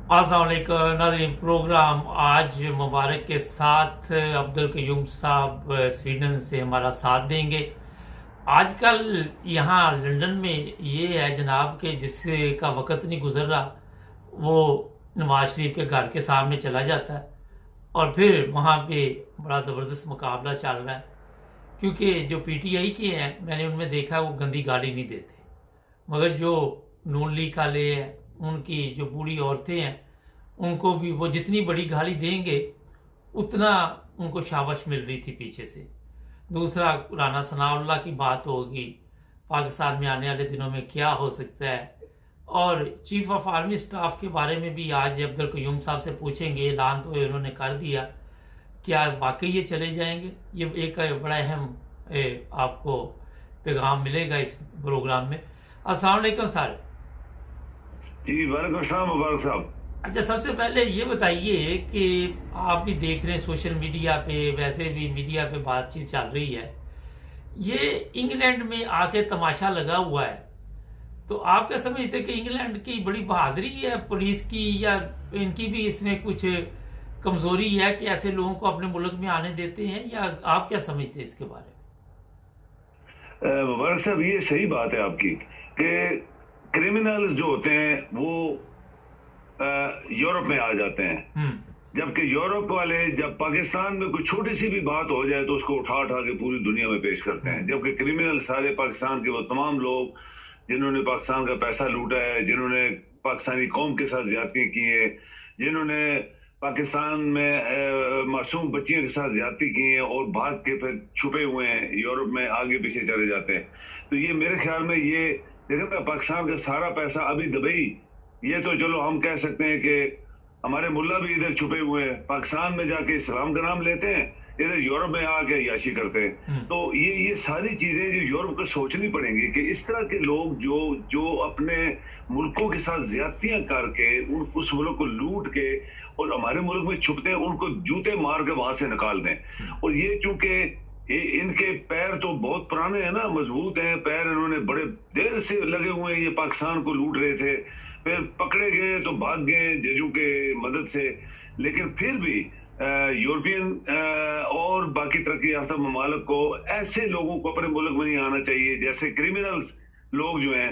अस्सलाम वालेकुम नाज़रीन। प्रोग्राम आज मुबारक के साथ अब्दुल कयूम साहब स्वीडन से हमारा साथ देंगे। आजकल यहाँ लंदन में ये है जनाब कि जिससे का वक्त नहीं गुजर रहा वो नवाज शरीफ के घर के सामने चला जाता है और फिर वहाँ पे बड़ा ज़बरदस्त मुकाबला चल रहा है, क्योंकि जो पीटीआई के हैं मैंने उनमें देखा वो गंदी गाली नहीं देते, मगर जो नून लीग वाले हैं उनकी जो बूढ़ी औरतें हैं उनको भी वो जितनी बड़ी गाली देंगे उतना उनको शाबाश मिल रही थी पीछे से। दूसरा, राना सनाउल्लाह की बात होगी, पाकिस्तान में आने वाले दिनों में क्या हो सकता है, और चीफ ऑफ आर्मी स्टाफ के बारे में भी आज अब्दुल कयूम साहब से पूछेंगे। ऐलान तो उन्होंने कर दिया, क्या वाकई ये चले जाएंगे? ये एक बड़ा अहम आपको पैगाम मिलेगा इस प्रोग्राम में। अस्सलाम वालेकुम सर। जी वालेकुम अस्सलाम मुबारक साहब। अच्छा, सबसे पहले ये बताइए कि आप भी देख रहे हैं सोशल मीडिया पे, वैसे भी मीडिया पे बातचीत चल रही है, ये इंग्लैंड में आके तमाशा लगा हुआ है, तो आप क्या समझते हैं कि इंग्लैंड की बड़ी बहादुरी है पुलिस की, या इनकी भी इसमें कुछ कमजोरी है कि ऐसे लोगों को अपने मुल्क में आने देते हैं, या आप क्या समझते हैं इसके बारे मुबारक साहब, ये सही बात है आपकी कि क्रिमिनल्स जो होते हैं वो यूरोप में आ जाते हैं, में? जबकि यूरोप वाले जब पाकिस्तान में कोई छोटी सी भी बात हो जाए तो उसको उठा उठा के पूरी दुनिया में पेश करते हैं, जबकि क्रिमिनल सारे पाकिस्तान के वो तमाम लोग जिन्होंने पाकिस्तान का पैसा लूटा है, जिन्होंने पाकिस्तानी कौम के साथ ज्यादती की है, जिन्होंने पाकिस्तान में मासूम बच्चियों के साथ ज्यादती की है और भाग के फिर छुपे हुए हैं यूरोप में, आगे पीछे चले जाते हैं। तो ये मेरे ख्याल में ये देखो पाकिस्तान का सारा पैसा अभी दुबई, ये तो चलो हम कह सकते हैं कि हमारे मुल्ला भी इधर छुपे हुए हैं, पाकिस्तान में जाके इस्लाम का नाम लेते हैं, इधर यूरोप में आके याशी करते हैं। तो ये सारी चीजें जो यूरोप को सोचनी पड़ेंगी कि इस तरह के लोग जो जो अपने मुल्कों के साथ ज्यादतियां करके उस मुल्क को लूट के और हमारे मुल्क में छुपते हैं, उनको जूते मार के वहां से निकाल दें। और ये चूंकि इनके पैर तो बहुत पुराने हैं ना, मजबूत हैं पैर, इन्होंने बड़े देर से लगे हुए हैं, ये पाकिस्तान को लूट रहे थे, फिर पकड़े गए तो भाग गए जजों के मदद से। लेकिन फिर भी यूरोपियन और बाकी तरक्की याफ्ता ममालिक को ऐसे लोगों को अपने मुल्क में नहीं आना चाहिए, जैसे क्रिमिनल्स लोग जो हैं,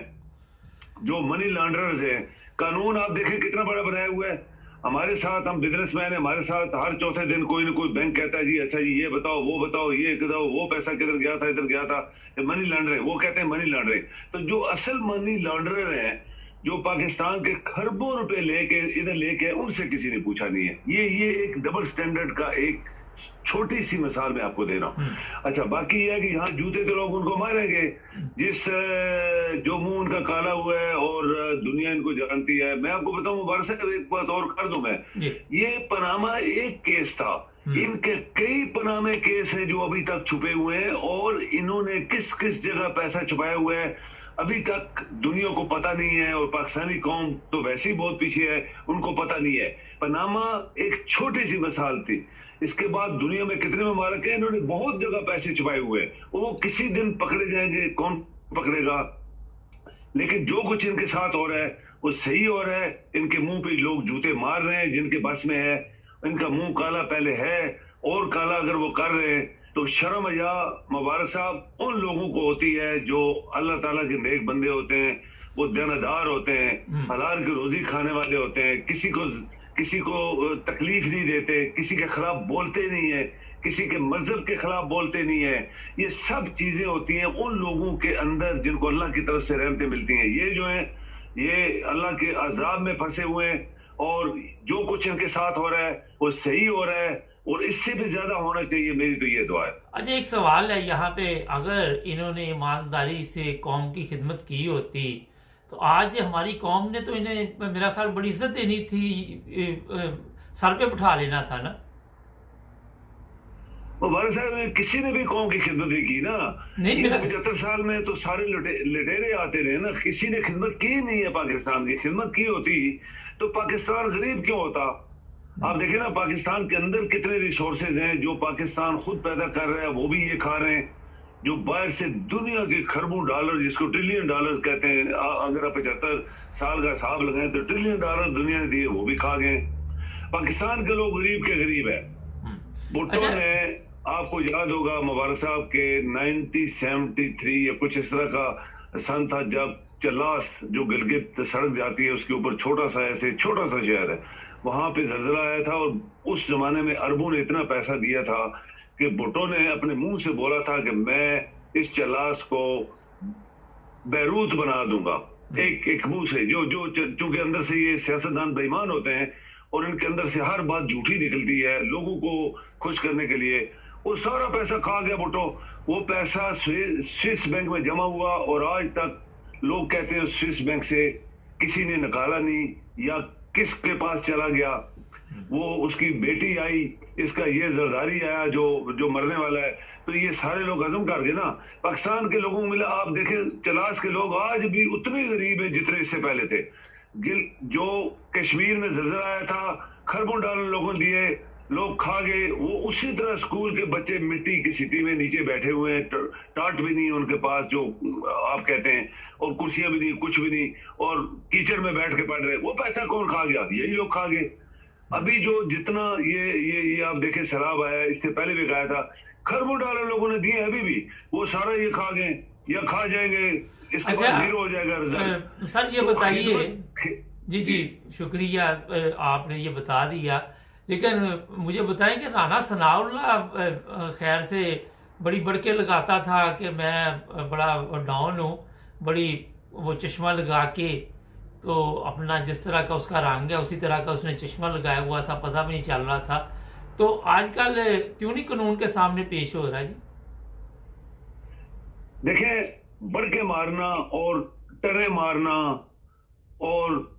जो मनी लॉन्ड्रर्स हैं। कानून आप देखें कितना बड़ा बनाया हुआ है। हमारे साथ हम बिजनेसमैन हैं, हमारे साथ हर चौथे दिन कोई ना कोई बैंक कहता है जी अच्छा जी ये बताओ वो बताओ ये बताओ वो पैसा किधर गया था इधर गया था, मनी लॉन्ड्रिंग, वो कहते हैं मनी लॉन्ड्रिंग। तो जो असल मनी लॉन्ड्रर हैं, जो पाकिस्तान के खरबों रुपए लेके इधर लेके, उनसे किसी ने पूछा नहीं है। ये एक डबल स्टैंडर्ड का एक छोटी सी मिसाल मैं आपको दे रहा हूँ। अच्छा, बाकी ये है कि यहाँ जूते तो लोग उनको मारेंगे जिस जो मुंह उनका काला हुआ है और दुनिया इनको जानती है। मैं आपको बताऊं मुबारक साहब, एक बात और कर दूं मैं, ये पनामा एक केस था, इनके कई पनामे केस हैं जो अभी तक छुपे हुए हैं, और इन्होंने किस किस जगह पैसा छुपाया हुआ है अभी तक दुनिया को पता नहीं है, और पाकिस्तानी कौम तो वैसे ही बहुत पीछे है, उनको पता नहीं है। पनामा एक छोटी सी मिसाल थी, इसके बाद दुनिया में कितने ममालिक हैं इन्होंने बहुत जगह पैसे छुपाए हुए हैं, वो किसी दिन पकड़े जाएंगे, कौन पकड़ेगा। लेकिन जो कुछ इनके साथ हो रहा है वो सही हो रहा है, इनके मुंह पे लोग जूते मार रहे हैं जिनके बस में है, इनका मुंह काला पहले है और काला अगर वो कर रहे हैं तो शर्म या मुबारक साहब उन लोगों को होती है जो अल्लाह ताला के नेक बंदे होते हैं, वो देनदार होते हैं, हलाल की रोजी खाने वाले होते हैं, किसी को तकलीफ नहीं देते, किसी के खिलाफ बोलते नहीं है, किसी के मजहब के खिलाफ बोलते नहीं है। ये सब चीजें होती हैं उन लोगों के अंदर जिनको अल्लाह की तरफ से रहमतें मिलती हैं। ये जो है ये अल्लाह के अजाब में फंसे हुए हैं, और जो कुछ इनके साथ हो रहा है वो सही हो रहा है, और इससे भी ज्यादा होना चाहिए, मेरी तो ये दुआ है। अच्छा, एक सवाल है यहाँ पे, अगर इन्होंने ईमानदारी से कौम की खिदमत की होती तो आज हमारी कौम ने तो इन्हें मेरा ख्याल बड़ी इज्जत देनी थी, सर पे बिठा लेना था ना। मुबारक साहब, किसी ने भी कौम की खिदमत नहीं की ना, नहीं, ये मेरा 75 साल में तो सारे लुटेरे आते रहे ना, किसी ने खिदमत की नहीं है। पाकिस्तान की खिदमत की होती तो पाकिस्तान गरीब क्यों होता। आप देखिए ना पाकिस्तान के अंदर कितने रिसोर्सेज हैं जो पाकिस्तान खुद पैदा कर रहा है, वो भी ये खा रहे हैं। जो बाहर से दुनिया के खरबों डॉलर, जिसको ट्रिलियन डॉलर कहते हैं, अगर आप 75 साल का हिसाब लगाएं तो ट्रिलियन डॉलर दुनिया ने दिए, वो भी खा गए। पाकिस्तान के लोग गरीब के गरीब है। भुट्टो ने, आपको याद होगा मुबारक साहब के 1973 या कुछ इस तरह का सन था, जब चलास जो गिलगित सड़क जाती है उसके ऊपर छोटा सा शहर है, वहां पे जलजला आया था। और उस जमाने में अरबों ने इतना पैसा दिया था कि भुट्टो ने अपने मुंह से बोला था कि मैं इस चलास को बैरूत बना दूंगा, एक मुंह से। जो चूंकि अंदर से ये सियासतदान बेईमान होते हैं और इनके अंदर से हर बात झूठी निकलती है लोगों को खुश करने के लिए, वो सारा पैसा खा गया भुट्टो। वो पैसा स्विस बैंक में जमा हुआ और आज तक लोग कहते हैं स्विस बैंक से किसी ने निकाला नहीं, या किसके पास चला गया, वो उसकी बेटी आई, इसका ये जरदारी आया जो मरने वाला है। तो ये सारे लोग हजम कर गए ना। पाकिस्तान के लोगों को मिला, आप देखें चलास के लोग आज भी उतने गरीब हैं जितने इससे पहले थे। जो कश्मीर में जलजला आया था, खरबों डॉलर लोगों दिए, लोग खा गए। वो उसी तरह स्कूल के बच्चे मिट्टी की सिटी में नीचे बैठे हुए हैं, टाट भी नहीं उनके पास जो आप कहते हैं, और कुर्सियां भी नहीं, कुछ भी नहीं, और कीचड़ में बैठ के पढ़ रहे। वो पैसा कौन खा गया? यही लोग खा गए। अभी जो जितना ये आप देखें सैलाब आया, इससे पहले भी खाया था, खरबों डॉलर लोगों ने दिए, अभी भी वो सारा ये खा गए या खा जाएंगे, इसके बाद जीरो हो जाएगा रिजल्ट। सर ये बताइए, जी शुक्रिया, आपने ये बता दिया, लेकिन मुझे बताएं कि राना सनाउल्लाह खैर से बड़ी बढ़के लगाता था कि मैं बड़ा डॉन हूँ, बड़ी वो चश्मा लगा के, तो अपना जिस तरह का उसका रंग है उसी तरह का उसने चश्मा लगाया हुआ था, पता भी नहीं चल रहा था। तो आजकल क्यों नहीं कानून के सामने पेश हो रहा है जी? देखें, बढ़ के मारना और टरे मारना और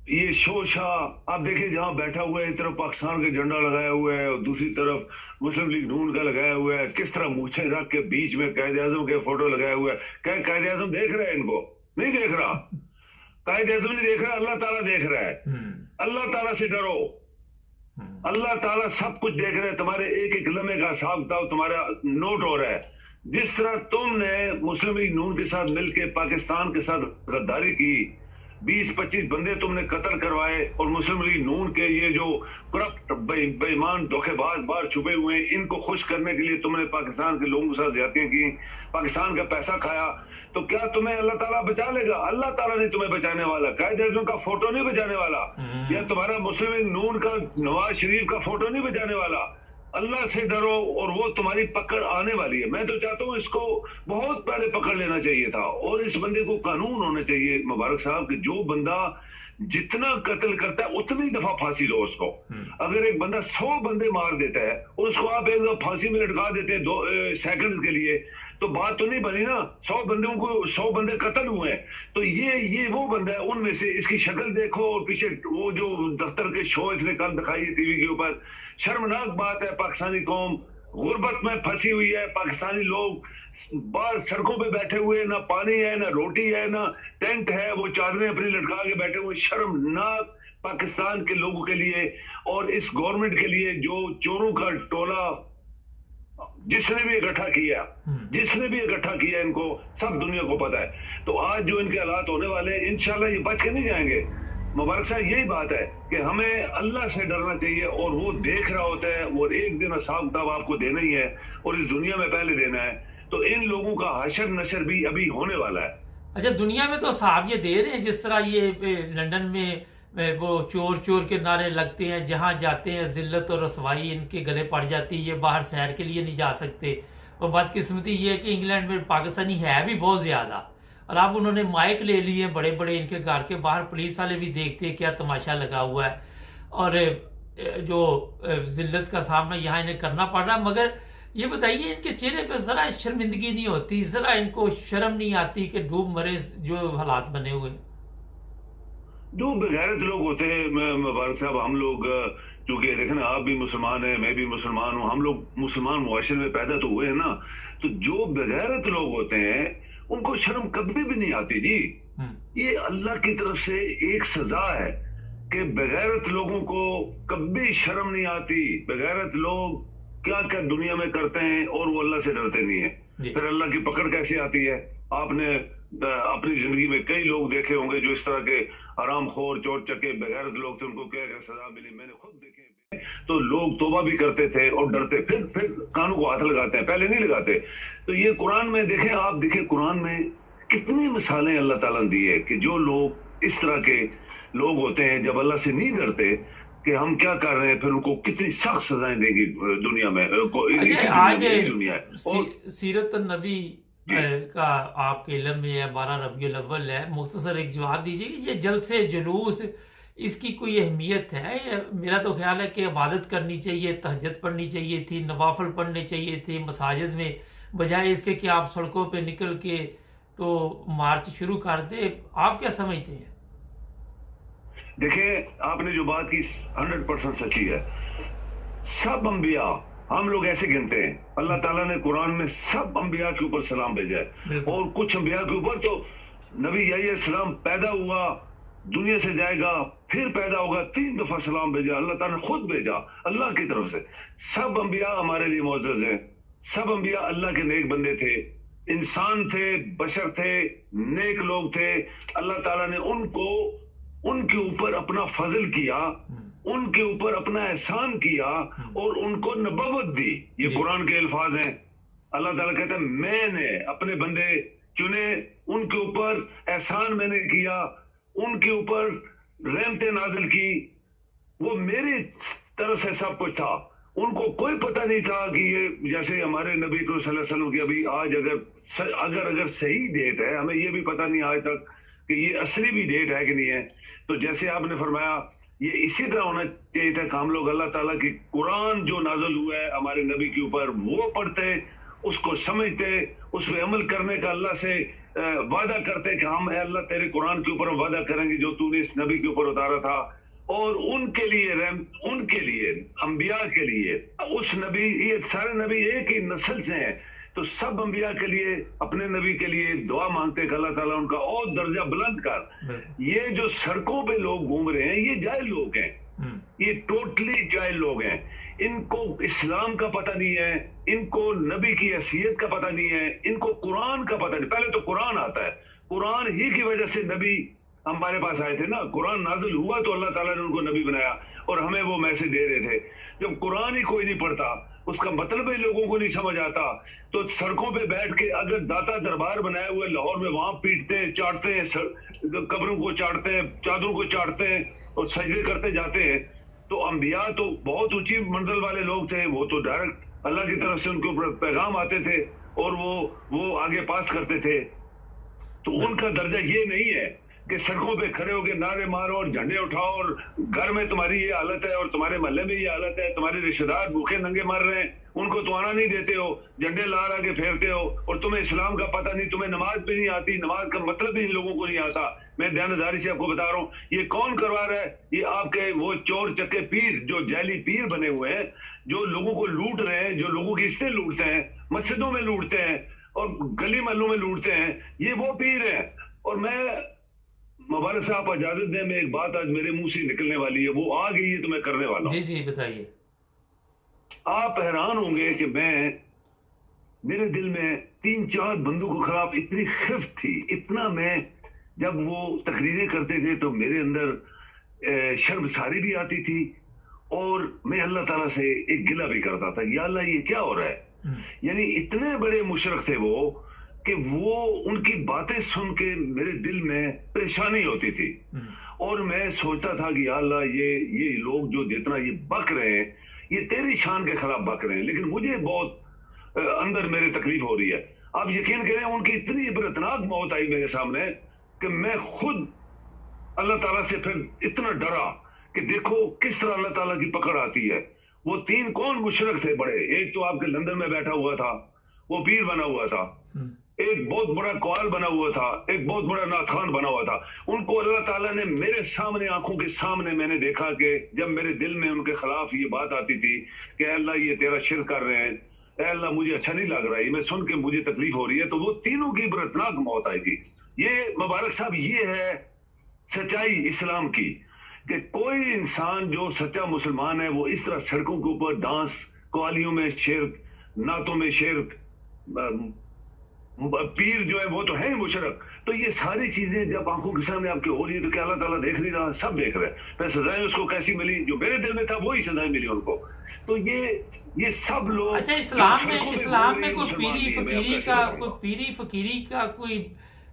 ये शोशा, आप देखिए जहां बैठा हुआ है, एक तरफ पाकिस्तान का झंडा लगाया हुआ है और दूसरी तरफ मुस्लिम लीग नून का लगाया हुआ है, किस तरह मूछें रख के बीच में कायद आजम के फोटो लगाया हुआ है। क्या कायद आजम देख रहा है इनको? नहीं देख रहा। कायद आजम नहीं देख रहा, अल्लाह ताला देख रहा है। अल्लाह ताला से डरो, अल्लाह ताला सब कुछ देख रहा है। तुम्हारे एक एक लम्हे का हिसाब किताब तुम्हारा नोट हो रहा है। जिस तरह तुमने मुस्लिम लीग नून के साथ मिलकर पाकिस्तान के साथ गद्दारी की, 20-25 बंदे तुमने कत्ल करवाए, और मुस्लिम लीग नून के ये जो करप्ट बेईमान धोखेबाज बाहर छुपे हुए हैं, इनको खुश करने के लिए तुमने पाकिस्तान के लोगों के साथ ज्यादतियां की, पाकिस्तान का पैसा खाया। तो क्या तुम्हें अल्लाह ताला बचा लेगा? अल्लाह ताला नहीं तुम्हें बचाने वाला, कायद आज़म का फोटो नहीं बचाने वाला, या तुम्हारा मुस्लिम लीग नून का नवाज शरीफ का फोटो नहीं बचाने वाला। अल्लाह से डरो और वो तुम्हारी पकड़ आने वाली है। मैं तो चाहता हूँ इसको बहुत पहले पकड़ लेना चाहिए था, और इस बंदे को कानून होना चाहिए मुबारक साहब कि जो बंदा जितना कत्ल करता है उतनी दफा फांसी दो उसको। अगर एक बंदा 100 बंदे मार देता है और उसको आप एक दफा फांसी में लटका देते हैं 2 सेकंड के लिए, तो बात तो नहीं बनी ना। 100 बंदों को 100 बंदे कत्ल हुए हैं, तो ये वो बंदा है उनमें से। इसकी शक्ल देखो और पीछे वो जो दफ्तर के शो इसने कल दिखाई है टीवी के ऊपर। शर्मनाक बात है, पाकिस्तानी कौम गुर्बत में फंसी हुई है। पाकिस्तानी लोग बाहर सड़कों पे बैठे हुए, ना पानी है, ना रोटी है, ना टेंट है, वो चादरें अपनी लटका के बैठे हुए। शर्मनाक पाकिस्तान के लोगों के लिए और इस गवर्नमेंट के लिए, जो चोरों का टोला जिसने भी इकट्ठा किया इनको सब दुनिया को पता है। तो आज जो इनके हालात होने वाले हैं, इंशाल्लाह ये बच के नहीं जाएंगे। मुबारक साहब, यही बात है कि हमें अल्लाह से डरना चाहिए, और वो देख रहा होता है, और एक दिन हिसाब किताब आपको देना ही है, और इस दुनिया में पहले देना है। तो इन लोगों का हशर नशर भी अभी होने वाला है। अच्छा, दुनिया में तो साहब ये दे रहे हैं, जिस तरह ये लंदन में वो चोर चोर के नारे लगते हैं, जहां जाते हैं जिल्लत और रसवाई इनके गले पड़ जाती है, ये बाहर सैर के लिए नहीं जा सकते। और बदकिस्मती ये है कि इंग्लैंड में पाकिस्तानी है भी बहुत ज्यादा, और अब उन्होंने माइक ले लिए बड़े बड़े इनके घर के बाहर, पुलिस वाले भी देखते हैं क्या तमाशा लगा हुआ है, और जो जिल्लत का सामना यहाँ इन्हें करना पड़ रहा है। मगर ये बताइए, इनके चेहरे पे जरा शर्मिंदगी नहीं होती, जरा इनको शर्म नहीं आती कि डूब मरे जो हालात बने हुए? जो बेगैरत लोग होते हैं मुबारक साहब, हम लोग चूंकि देखें ना, आप भी मुसलमान हैं, मैं भी मुसलमान हूँ, हम लोग मुसलमान मुआशरे में पैदा तो हुए हैं ना। तो जो बेगैरत लोग होते हैं उनको शर्म कभी भी नहीं आती जी। ये अल्लाह की तरफ से एक सजा है कि बेगैरत लोगों को कभी शर्म नहीं आती। बेगैरत लोग क्या क्या दुनिया में करते हैं और वो अल्लाह से डरते नहीं है। جی پھر اللہ کی پکڑ کیسے آتی ہے؟ آپ نے اپنی زندگی میں کئی لوگ دیکھے ہوں گے جو اس طرح کے حرام خور چور چکے بغیرت لوگ تھے، ان کو کیا سزا ملی، میں نے خود دیکھے۔ تو لوگ توبہ بھی کرتے تھے اور ڈرتے، پھر کانوں کو ہاتھ لگاتے ہیں، پہلے نہیں لگاتے۔ تو یہ قرآن میں دیکھیں، آپ دیکھیں قرآن میں کتنی مثالیں اللہ تعالیٰ نے دی ہے کہ جو لوگ اس طرح کے لوگ ہوتے ہیں جب اللہ سے نہیں ڈرتے کہ ہم کیا کر رہے ہیں، پھر ان کو کتنی سخت سزائیں دے گی دنیا میں، آج دنیا ہے۔ اور سیرت النبی کا آپ کے علم میں ہے، 12 ربیع الاول ہے، مختصر ایک جواب دیجیے کہ یہ جلسے جلوس اس کی کوئی اہمیت ہے؟ میرا تو خیال ہے کہ عبادت کرنی چاہیے، تہجد پڑھنی چاہیے تھی، نوافل پڑھنے چاہیے تھے مساجد میں، بجائے اس کے کہ آپ سڑکوں پہ نکل کے تو مارچ شروع کر دے۔ آپ کیا سمجھتے ہیں؟ دیکھیں، آپ نے جو بات کی 100% سچی ہے۔ سب انبیاء ہم لوگ ایسے گنتے ہیں، اللہ تعالیٰ نے قرآن میں سب انبیاء کے اوپر سلام بھیجا ہے، اور کچھ انبیاء کے اوپر تو نبی یحییٰ علیہ السلام پیدا ہوا، دنیا سے جائے گا، پھر پیدا ہوگا، 3 دفعہ سلام بھیجا، اللہ تعالیٰ نے خود بھیجا اللہ کی طرف سے۔ سب انبیاء ہمارے لیے معزز ہیں، سب انبیاء اللہ کے نیک بندے تھے، انسان تھے، بشر تھے، نیک لوگ تھے۔ اللہ تعالیٰ نے ان کے اوپر اپنا فضل کیا، ان کے اوپر اپنا احسان کیا، اور ان کو نبوت دی۔ یہ قرآن کے الفاظ ہیں۔ اللہ تعالیٰ کہتا ہے میں نے اپنے بندے چنے، ان کے اوپر احسان میں نے کیا، ان کے اوپر رحمتیں نازل کی، وہ میری طرف سے سب کچھ تھا۔ ان کو کوئی پتہ نہیں تھا کہ یہ جیسے ہمارے نبی کو صلی اللہ علیہ وسلم کی ابھی آج اگر صحیح ڈیٹ ہے، ہمیں یہ بھی پتہ نہیں آج تک کہ یہ اصلی بھی ڈیٹ ہے کہ نہیں ہے۔ تو جیسے آپ نے فرمایا یہ اسی طرح ہونا چاہیے تھا کہ ہم لوگ اللہ تعالیٰ کی قرآن جو نازل ہوا ہے ہمارے نبی کے اوپر وہ پڑھتے، اس کو سمجھتے، اس پہ عمل کرنے کا اللہ سے وعدہ کرتے کہ ہم اے اللہ تیرے قرآن کے اوپر وعدہ کریں گے جو تو نے اس نبی کے اوپر اتارا تھا، اور ان کے لیے انبیاء کے لیے اس نبی، یہ سارے نبی ایک ہی نسل سے ہیں، تو سب انبیاء کے لیے اپنے نبی کے لیے دعا مانگتے کہ اللہ تعالیٰ ان کا اور درجہ بلند کر۔ یہ جو سڑکوں پہ لوگ گھوم رہے ہیں یہ جاہل لوگ ہیں، یہ ٹوٹلی جاہل لوگ ہیں، ان کو اسلام کا پتہ نہیں ہے، ان کو نبی کی حیثیت کا پتہ نہیں ہے، ان کو قرآن کا پتہ نہیں۔ پہلے تو قرآن آتا ہے، قرآن ہی کی وجہ سے نبی ہمارے پاس آئے تھے نا، قرآن نازل ہوا تو اللہ تعالیٰ نے ان کو نبی بنایا اور ہمیں وہ میسج دے رہے تھے۔ جب قرآن ہی کوئی نہیں پڑھتا، اس کا مطلب ہی لوگوں کو نہیں سمجھ آتا، تو سڑکوں پہ بیٹھ کے اگر داتا دربار بنائے ہوئے لاہور میں وہاں پیٹتے ہیں، چاٹتے ہیں، قبروں کو چاٹتے ہیں، چادروں کو چاٹتے ہیں اور سجدے کرتے جاتے ہیں، تو انبیاء تو بہت اونچی منزل والے لوگ تھے، وہ تو ڈائریکٹ اللہ کی طرف سے ان کے اوپر پیغام آتے تھے اور وہ آگے پاس کرتے تھے۔ تو ان کا درجہ یہ نہیں ہے کہ سڑکوں پہ کھڑے ہو کے نعرے مارو اور جھنڈے اٹھاؤ، اور گھر میں تمہاری یہ حالت ہے اور تمہارے محلے میں یہ حالت ہے، تمہارے رشتہ دار بھوکے ننگے مر رہے ہیں، ان کو تو آنا نہیں دیتے ہو، جھنڈے لا کے پھیرتے ہو، اور تمہیں اسلام کا پتہ نہیں، تمہیں نماز بھی نہیں آتی، نماز کا مطلب بھی ان لوگوں کو نہیں آتا۔ میں دیانتداری سے آپ کو بتا رہا ہوں، یہ کون کروا رہا ہے؟ یہ آپ کے وہ چور چکے پیر جو جعلی پیر بنے ہوئے ہیں، جو لوگوں کو لوٹ رہے ہیں، جو لوگوں کی عزتیں لوٹتے ہیں، مسجدوں میں لوٹتے ہیں اور گلی محلوں میں لوٹتے ہیں، یہ وہ پیر ہیں۔ اور میں مبارک صاحب اجازت دیں، میں ایک بات آج میرے منہ سے نکلنے والی ہے، وہ آ گئی ہے تو میں کرنے والا ہوں۔ جی بتائیے۔ آپ حیران ہوں گے کہ میرے دل میں 3-4 بندوں کے خلاف اتنی خفت تھی، اتنا میں جب وہ تقریریں کرتے تھے تو میرے اندر شرمساری بھی آتی تھی، اور میں اللہ تعالیٰ سے ایک گلہ بھی کرتا تھا، یا اللہ یہ کیا ہو رہا ہے؟ یعنی اتنے بڑے مشرک تھے وہ کہ وہ ان کی باتیں سن کے میرے دل میں پریشانی ہوتی تھی، اور میں سوچتا تھا کہ یا اللہ یہ لوگ جو جتنا یہ بک رہے ہیں یہ تیری شان کے خلاف بک رہے ہیں، لیکن مجھے بہت اندر میرے تکلیف ہو رہی ہے۔ آپ یقین کریں ان کی اتنی عبرتناک موت آئی میرے سامنے کہ میں خود اللہ تعالیٰ سے پھر اتنا ڈرا کہ دیکھو کس طرح اللہ تعالیٰ کی پکڑ آتی ہے۔ وہ 3 کون مشرک تھے بڑے؟ ایک تو آپ کے لندن میں بیٹھا ہوا تھا، وہ پیر بنا ہوا تھا، ایک بہت بڑا قوال بنا ہوا تھا، ایک بہت بڑا ناتخوان بنا ہوا تھا۔ ان کو اللہ تعالیٰ نے میرے سامنے، آنکھوں کے سامنے میں نے دیکھا کہ جب میرے دل میں ان کے خلاف یہ بات آتی تھی کہ اے اللہ یہ تیرا شرک کر رہے ہیں، اے اللہ مجھے اچھا نہیں لگ رہا ہے، یہ میں سن کے مجھے تکلیف ہو رہی ہے، تو وہ تینوں کی عبرتناک موت آئی تھی۔ یہ مبارک صاحب یہ ہے سچائی اسلام کی، کہ کوئی انسان جو سچا مسلمان ہے وہ اس طرح سڑکوں کے اوپر ڈانس، قوالیوں میں شرک، نعتوں میں شرک، پیر جو ہے وہ تو ہے مشرک. تو یہ ساری چیزیں جب آنکھوں کے سامنے آپ کی ہو رہی ہے تو کیا اللہ تعالیٰ دیکھ نہیں رہا؟ سب دیکھ رہے ہیں. پھر سزائیں اس کو کیسی ملی؟ جو میرے دل میں تھا وہی سزائیں ملی ان کو. تو یہ سب لوگ اچھا اسلام میں کوئی پیری فقیری کا کوئی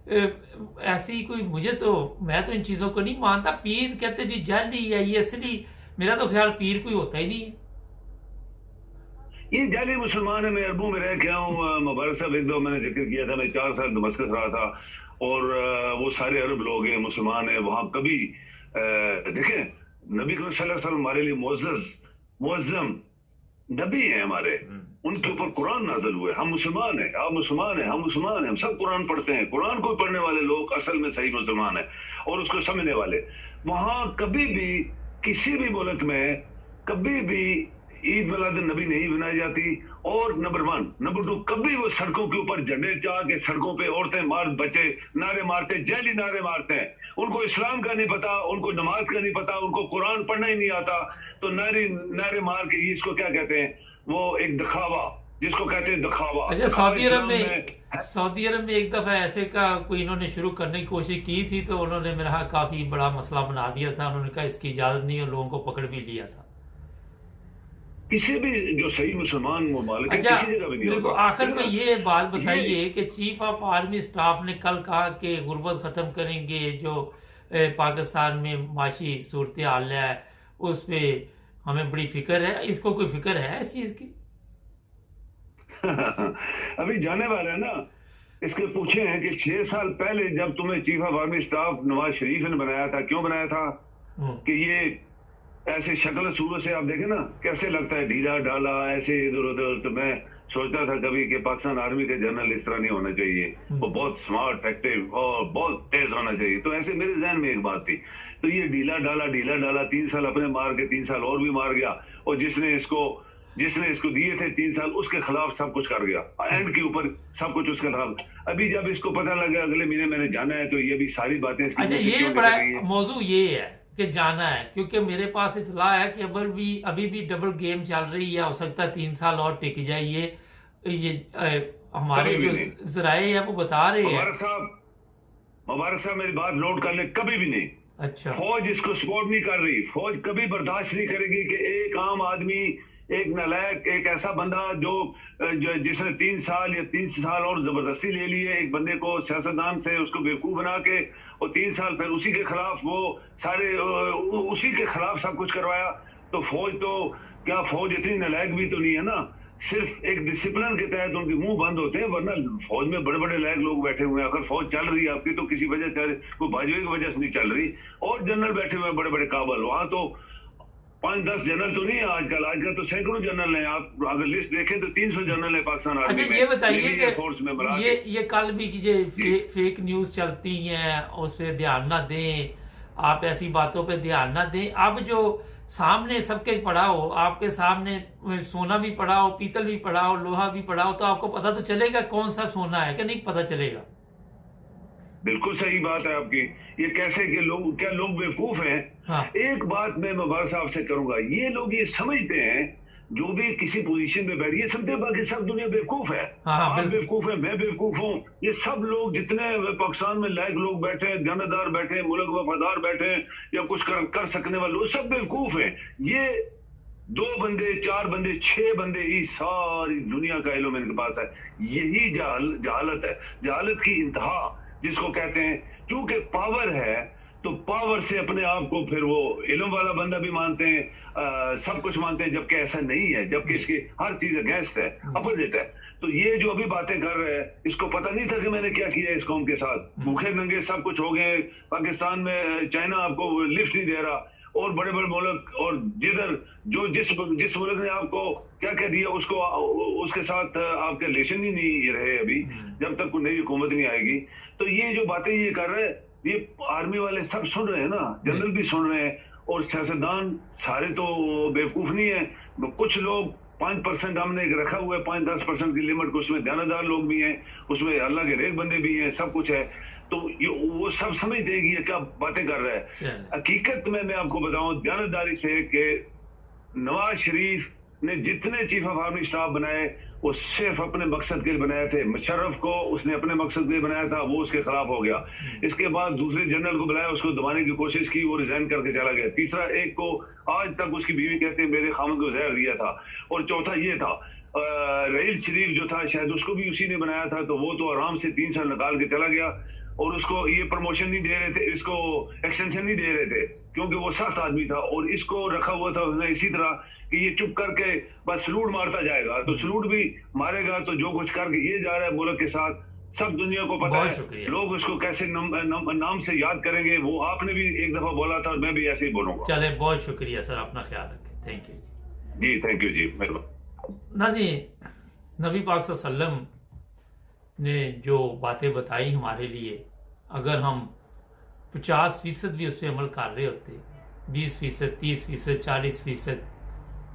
ایسی کوئی میں تو ان چیزوں کو نہیں مانتا. پیر کہتے جی جعلی ہے یہ اصلی، میرا تو خیال پیر کوئی ہوتا ہی نہیں ہے. یہ جعلی مسلمان ہے. میں عربوں میں رہ کے ہوں. مبارک صاحب ایک دو میں نے ذکر کیا تھا، میں 4 سال دمشق رہا تھا، اور وہ سارے عرب لوگ ہیں، مسلمان ہیں وہاں. کبھی دیکھیں نبی کریم صلی اللہ علیہ وسلم ہمارے لیے معظم نبی ہیں ہمارے، ان کے اوپر قرآن نازل ہوئے. ہم مسلمان ہیں، آپ مسلمان ہیں، ہم مسلمان ہیں، ہم سب قرآن پڑھتے ہیں. قرآن کو پڑھنے والے لوگ اصل میں صحیح مسلمان ہیں اور اس کو سمجھنے والے. وہاں کبھی بھی کسی بھی ملک میں کبھی بھی عید میلاد النبی نہیں بنائی جاتی. اور نمبر 1 نمبر 2 کبھی وہ سڑکوں کے اوپر جھنڈے چاہ کے سڑکوں پہ عورتیں مرد بچے نعرے مارتے، جعلی نعرے مارتے ہیں. ان کو اسلام کا نہیں پتا، ان کو نماز کا نہیں پتا، ان کو قرآن پڑھنا ہی نہیں آتا. تو نعرے مار کے اس کو کیا کہتے ہیں؟ وہ ایک دکھاوا، جس کو کہتے ہیں دکھاوا. اچھا سعودی عرب میں ایک دفعہ ایسے کا کوئی انہوں نے شروع کرنے کی کوشش کی تھی تو انہوں نے میرا کافی بڑا مسئلہ بنا دیا تھا. انہوں نے کہا اس کی اجازت نہیں اور لوگوں کو پکڑ بھی لیا تھا. کسی بھی جو صحیح مسلمان ممالک ہے کسی جگہ بھی نہیں ہوگا. آخر میں یہ بات بتائیے کہ چیف آف آرمی سٹاف نے کل کہا کہ غربت ختم کریں گے، جو پاکستان میں معاشی صورتحال ہے اس پہ ہمیں بڑی فکر ہے. اس کو کوئی فکر ہے اس چیز کی؟ ابھی جانے والے ہیں نا. اس کے پوچھے ہیں کہ 6 سال پہلے جب تمہیں chief of army staff Nawaz Sharif نے بنایا تھا، کیوں بنایا تھا؟ کہ یہ ایسے شکل صورت سے آپ دیکھیں نا کیسے لگتا ہے ڈھیلا ڈالا ایسے ادھر ادھر. تو میں سوچتا تھا کبھی کہ پاکستان آرمی کے جنرل اس طرح نہیں ہونا چاہیے، وہ بہت سمارٹ ایکٹیو اور بہت تیز ہونا چاہیے. تو ایسے میرے ذہن میں ایک بات تھی. تو یہ ڈھیلا ڈالا 3 سال اپنے مار کے 3 سال اور بھی مار گیا، اور جس نے اس کو دیے تھے 3 سال اس کے خلاف سب کچھ کر گیا. اینڈ کے اوپر سب کچھ اس کے خلاف. ابھی جب اس کو پتہ لگا اگلے مہینے میں نے جانا ہے تو یہ بھی ساری باتیں. اچھا یہ بڑا موضوع یہ ہے کہ جانا ہے، کیونکہ میرے پاس اطلاع ہے کہ ابھی بھی ڈبل گیم چل رہی ہے. ہو سکتا ہے 3 سال اور ٹک جائیے. یہ ہمارے جو ذرائع ہیں وہ بتا رہے ہیں. مبارک صاحب میری بات نوٹ کر لیں، کبھی بھی نہیں. اچھا فوج اس کو سپورٹ نہیں کر رہی. فوج کبھی برداشت نہیں کرے گی کہ ایک عام آدمی، ایک نالائق، ایک ایسا بندہ جو جس نے 3 سال یا 3 سال اور زبردستی لے لیے ایک بندے کو سیاستدان سے، اس کو بیوقوف بنا کے، اور 3 سال پھر اسی کے خلاف وہ سارے اسی کے خلاف سب کچھ کروایا. تو فوج اتنی نالائق بھی تو نہیں ہے نا. صرف ایک ڈسپلن کے تحت ان کے منہ بند ہوتے ہیں، ورنہ فوج میں بڑے بڑے لائق لوگ بیٹھے ہوئے ہیں. اگر فوج چل رہی ہے آپ کی تو کسی وجہ سے، کوئی باجوے کی وجہ سے نہیں چل رہی. اور جنرل بیٹھے ہوئے ہیں بڑے بڑے قابل. وہاں تو 5-10 جنرل تو نہیں ہے آج کل تو سینکڑوں جنرل ہیں. آپ اگر لسٹ دیکھیں تو 300 جنرل ہیں پاکستان آرمی میں. یہ بتائیے کہ یہ کل بھی فیک نیوز چلتی ہیں اس پہ دھیان نہ دیں، آپ ایسی باتوں پہ دھیان نہ دیں. اب جو سامنے سب کے پڑا ہو، آپ کے سامنے سونا بھی پڑا ہو، پیتل بھی پڑا ہو، لوہا بھی پڑا ہو، تو آپ کو پتہ تو چلے گا کون سا سونا ہے کہ نہیں پتہ چلے گا. بالکل صحیح بات ہے آپ کی. یہ کیسے کہ کیا لوگ بیوقوف ہیں؟ ایک بات میں مبارک صاحب سے کروں گا. یہ لوگ یہ سمجھتے ہیں جو بھی کسی پوزیشن میں بیٹھ، یہ سمجھتے ہیں باقی سب دنیا بیوقوف ہے. آپ بیوقوف ہیں، میں بیوقوف ہوں، یہ سب لوگ جتنے پاکستان میں لائق لوگ بیٹھے ہیں، دیانتدار بیٹھے ہیں، ملک وفادار بیٹھے ہیں، یا کچھ کر سکنے والے، وہ سب بیوقوف ہیں. یہ 2 بندے، 4 بندے، 6 بندے، یہ ساری دنیا کا علم ان کے پاس ہے. یہی جہالت ہے، جہالت کی انتہا جس کو کہتے ہیں. کیونکہ پاور ہے تو پاور سے اپنے آپ کو پھر وہ علم والا بندہ بھی مانتے ہیں، سب کچھ مانتے ہیں، جبکہ ایسا نہیں ہے. جبکہ اس کی ہر چیز اگینسٹ ہے، اپوزٹ ہے. تو یہ جو ابھی باتیں کر رہے ہیں، اس کو پتہ نہیں تھا کہ میں نے کیا کیا اس قوم کے ساتھ. بھوکے ننگے سب کچھ ہو گئے. پاکستان میں چائنا آپ کو لفٹ نہیں دے رہا، اور بڑے بڑے ملک، اور جس ملک نے آپ کو کیا کہہ دیا اس کے ساتھ آپ کے ریلیشن ہی نہیں رہے ابھی، جب تک کوئی نئی حکومت نہیں آئے گی. تو یہ جو باتیں یہ کر رہے ہیں، یہ آرمی والے سب سن رہے ہیں نا، جنرل بھی سن رہے ہیں، اور سیاستدان سارے تو بیوقوف نہیں ہیں. کچھ لوگ 5% ہم نے رکھا ہوا ہے، 5-10% کی لمٹ کو، اس میں دیانتدار لوگ بھی ہیں، اس میں اللہ کے نیک بندے بھی ہیں، سب کچھ ہے. تو وہ سب سمجھ دے گی یہ کیا باتیں کر رہا ہے. حقیقت میں آپ کو بتاؤں دیانتداری سے کہ نواز شریف ने जितने चीफ ऑफ आर्मी स्टाफ बनाए वो सिर्फ अपने मकसद के लिए बनाए थे। मुशर्रफ को उसने अपने मकसद के लिए बनाया था, वो उसके खिलाफ हो गया। इसके बाद दूसरे जनरल को बुलाया, उसको दबाने की कोशिश की, वो रिजाइन करके चला गया। तीसरा एक को आज तक उसकी बीवी कहते हैं मेरे खामद को जहर दिया था। और चौथा ये था रईस शरीफ जो था, शायद उसको भी उसी ने बनाया था, तो वो तो आराम से 3 साल निकाल के चला गया। और उसको ये प्रमोशन नहीं दे रहे थे, इसको एक्सटेंशन नहीं दे रहे थे, क्योंकि वो सख्त आदमी था। और इसको रखा हुआ था उसने इसी तरह कि ये चुप करके बस सलूट मारता जाएगा, तो सलूट भी मारेगा। तो जो कुछ करके ये जा रहा है मुल्क के साथ, सब दुनिया को पता है। लोग उसको कैसे नाम से याद करेंगे, वो आपने भी एक दफा बोला था और मैं भी ऐसे ही बोलूंगा। चले, बहुत शुक्रिया सर, अपना ख्याल रखें। थैंक यू जी, थैंक यू जी, मेहरबानी। ना जी, नबी पाक सल्लल्लाहु ने जो बातें बताई हमारे लिए, अगर हम 50% भी उस पर अमल कर रहे होते, 20%, 30%, 40%,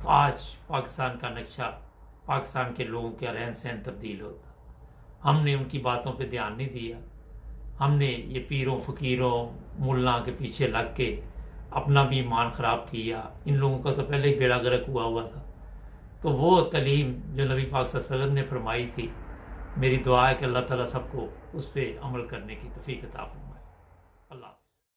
तो आज पाकिस्तान का नक्शा, पाकिस्तान के लोगों के रहन सहन तब्दील होता। हमने उनकी बातों पे ध्यान नहीं दिया, हमने ये पीरों फकीरों मुल्ला के पीछे लग के अपना भी ईमान ख़राब किया। इन लोगों का तो पहले ही बेड़ा गर्क हुआ था। तो वो तलीम जो नबी पाक सल्लल्लाहु अलैहि वसल्लम ने फरमाई थी, मेरी दुआ है कि अल्लाह ताला सबको उस पर अमल करने की तौफीक अता फरमाए। अल्लाह।